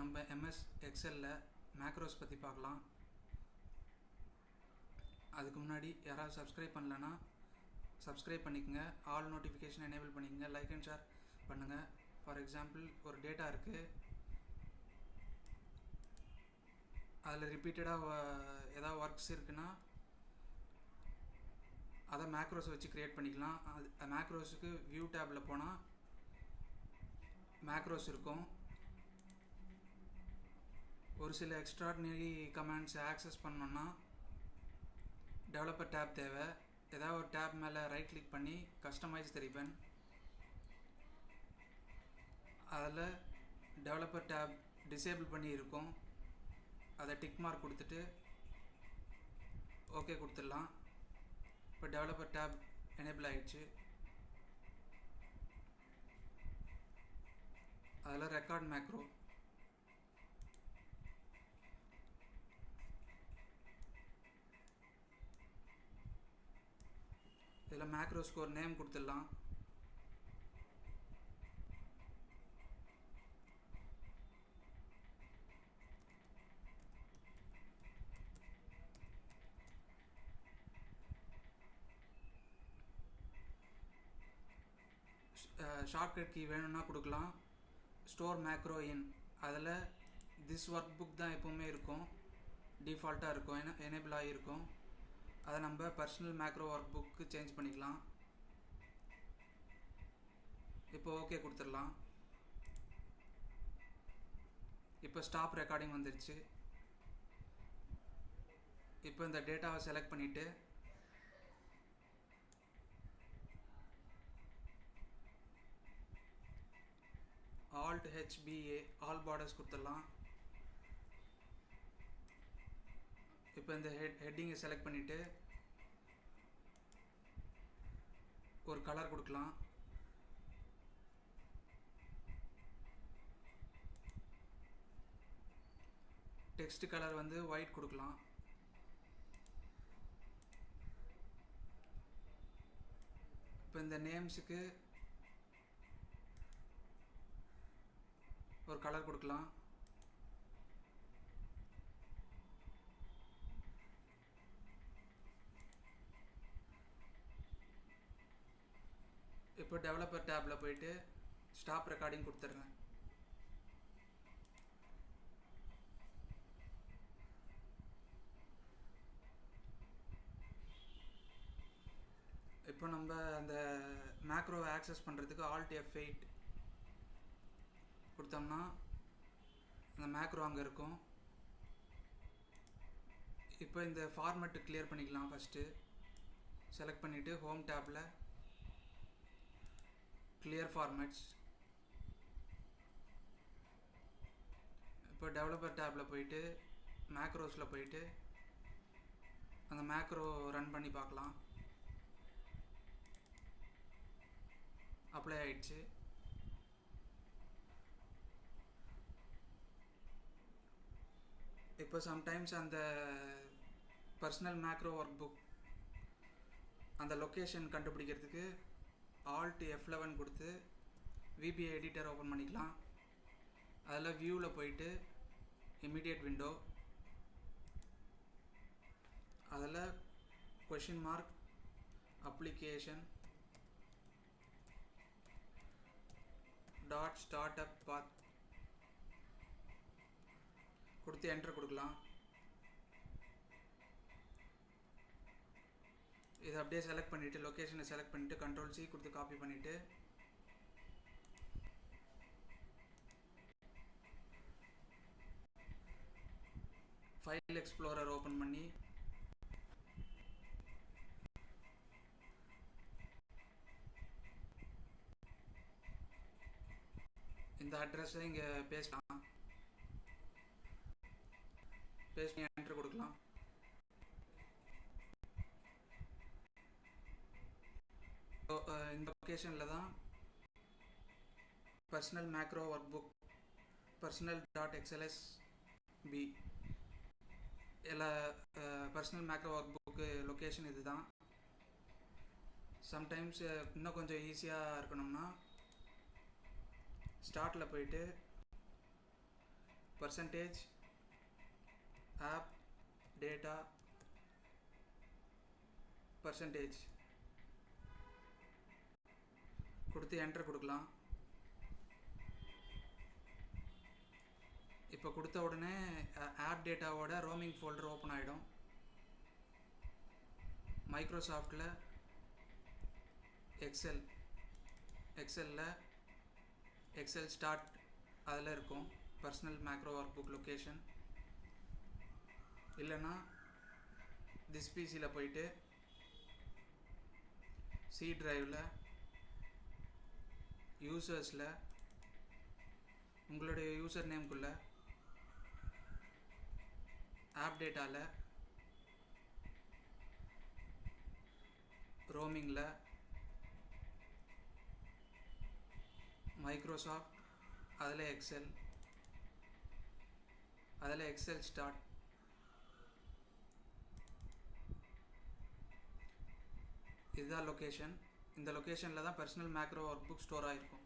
நம்ம MS எக்ஸலில் macros பற்றி பார்க்கலாம். அதுக்கு முன்னாடி யாராவது சப்ஸ்கிரைப் பண்ணலன்னா சப்ஸ்கிரைப் பண்ணிக்கோங்க, ஆல் நோட்டிஃபிகேஷன் எனேபிள் பண்ணிக்கோங்க, லைக் அண்ட் ஷேர் பண்ணுங்கள். ஃபார் எக்ஸாம்பிள் ஒரு டேட்டா இருக்குது, அதில் ரிப்பீட்டடாக ஏதாவது ஒர்க்ஸ் இருக்குன்னா அதை மேக்ரோஸை வச்சு க்ரியேட் பண்ணிக்கலாம். அது மேக்ரோஸுக்கு வியூ டேபில் போனால் மேக்ரோஸ் இருக்கும். ஒரு சில எக்ஸ்ட்ராடினரி கமாண்ட்ஸை ஆக்சஸ் பண்ணோன்னா டெவலப்பர் டேப் தேவை. ஏதாவது ஒரு டேப் மேலே ரைட் கிளிக் பண்ணி கஸ்டமைஸ் தி ரிப்பன், அதில் டெவலப்பர் டேப் டிசேபிள் பண்ணி இருக்கும், அதை டிக் மார்க் கொடுத்துட்டு ஓகே கொடுத்துடலாம். இப்போ டெவலப்பர் டேப் எனேபிள் ஆகிடுச்சு. அதில் ரெக்கார்ட் மேக்ரோ, இதில் மேக்ரோஸ்க்கு ஒரு நேம் கொடுத்துடலாம். ஷார்ட்கட் கீ வேணும்னா கொடுக்கலாம். ஸ்டோர் மேக்ரோ இன், அதில் திஸ் ஒர்க் புக் தான் எப்போவுமே இருக்கும், டிஃபால்ட்டாக இருக்கும், எனேபிள் ஆகிருக்கும். அதை நம்ம personal macro work book change பண்ணிக்கலாம். இப்போ ஓகே கொடுத்துடலாம். இப்போ ஸ்டாப் ரெக்கார்டிங் வந்துடுச்சு. இப்போ இந்த டேட்டாவை செலக்ட் பண்ணிவிட்டு Alt HBA ஆல் பார்டர்ஸ் கொடுத்துடலாம். இப்போ இந்த ஹெட்டிங்கை செலக்ட் பண்ணிவிட்டு ஒரு கலர் கொடுக்கலாம். டெக்ஸ்ட் கலர் வந்து ஒயிட் கொடுக்கலாம். இப்போ இந்த நேம்ஸுக்கு ஒரு கலர் கொடுக்கலாம். இப்போ டெவலப்பர் டேப்பில் போயிட்டு ஸ்டாப் ரெக்கார்டிங் கொடுத்துருங்க. இப்போ நம்ம அந்த மேக்ரோவை ஆக்சஸ் பண்ணுறதுக்கு Alt F8 கொடுத்தோம்னா அந்த மேக்ரோ அங்கே இருக்கும். இப்போ இந்த ஃபார்மேட்டு கிளியர் பண்ணிக்கலாம். ஃபஸ்ட்டு செலக்ட் பண்ணிவிட்டு ஹோம் டேப்பில் கிளியர் ஃபார்மேட்ஸ், இப்போ டெவலப்பர் டேப்பில் போயிட்டு மேக்ரோஸில் போயிட்டு அந்த மேக்ரோ ரன் பண்ணி பார்க்கலாம். அப்ளை ஆயிடுச்சு. இப்போ சம்டைம்ஸ் அந்த பர்சனல் மேக்ரோ ஒர்க் புக் அந்த லொக்கேஷன் கண்டுபிடிக்கிறதுக்கு Alt F11 கொடுத்து VBA எடிட்டர் ஓப்பன் பண்ணிக்கலாம். அதில் வியூவில் போயிட்டு இமிடியேட் விண்டோ, அதில் question mark application dot start up path கொடுத்து என்டர் கொடுக்கலாம். இதை அப்படியே செலக்ட் பண்ணிவிட்டு லொக்கேஷனை செலக்ட் பண்ணிவிட்டு Ctrl+C கொடுத்து காப்பி பண்ணிவிட்டு ஃபைல் எக்ஸ்ப்ளோரர் ஓப்பன் பண்ணி இந்த அட்ரஸை இங்கே பேஸ்ட் பண்ணி என்டர் கொடுக்கலாம். இந்த லொக்கேஷனில் தான் personal macro work book personal.xlsb எல்லா personal macro work book location இது தான். சம்டைம்ஸ் இன்னும் கொஞ்சம் ஈஸியாக இருக்கணும்னா ஸ்டார்ட்டில் போயிட்டு பர்சன்டேஜ் ஆப் டேட்டா பர்சன்டேஜ் கொடுத்து என்டர் கொடுக்கலாம். இப்போ கொடுத்த உடனே ஆப் டேட்டாவோட ரோமிங் ஃபோல்டர் ஓப்பன் ஆகிடும். மைக்ரோசாஃப்டில் எக்ஸலில் எக்ஸல் ஸ்டார்ட் அதில் இருக்கும் personal macro work book location. இல்லைன்னா திஸ் பிசியில் போயிட்டு சி டிரைவில் யூசர்ஸில் உங்களுடைய யூசர் நேம்குள்ளே ஆப் டேட்டாவில் ரோமிங்கில் மைக்ரோசாஃப்ட் அதில் எக்ஸல் ஸ்டார்ட் இதுதான் லொக்கேஷன். இந்த லொக்கேஷனில் தான் personal macro work book store ஆகிருக்கும்.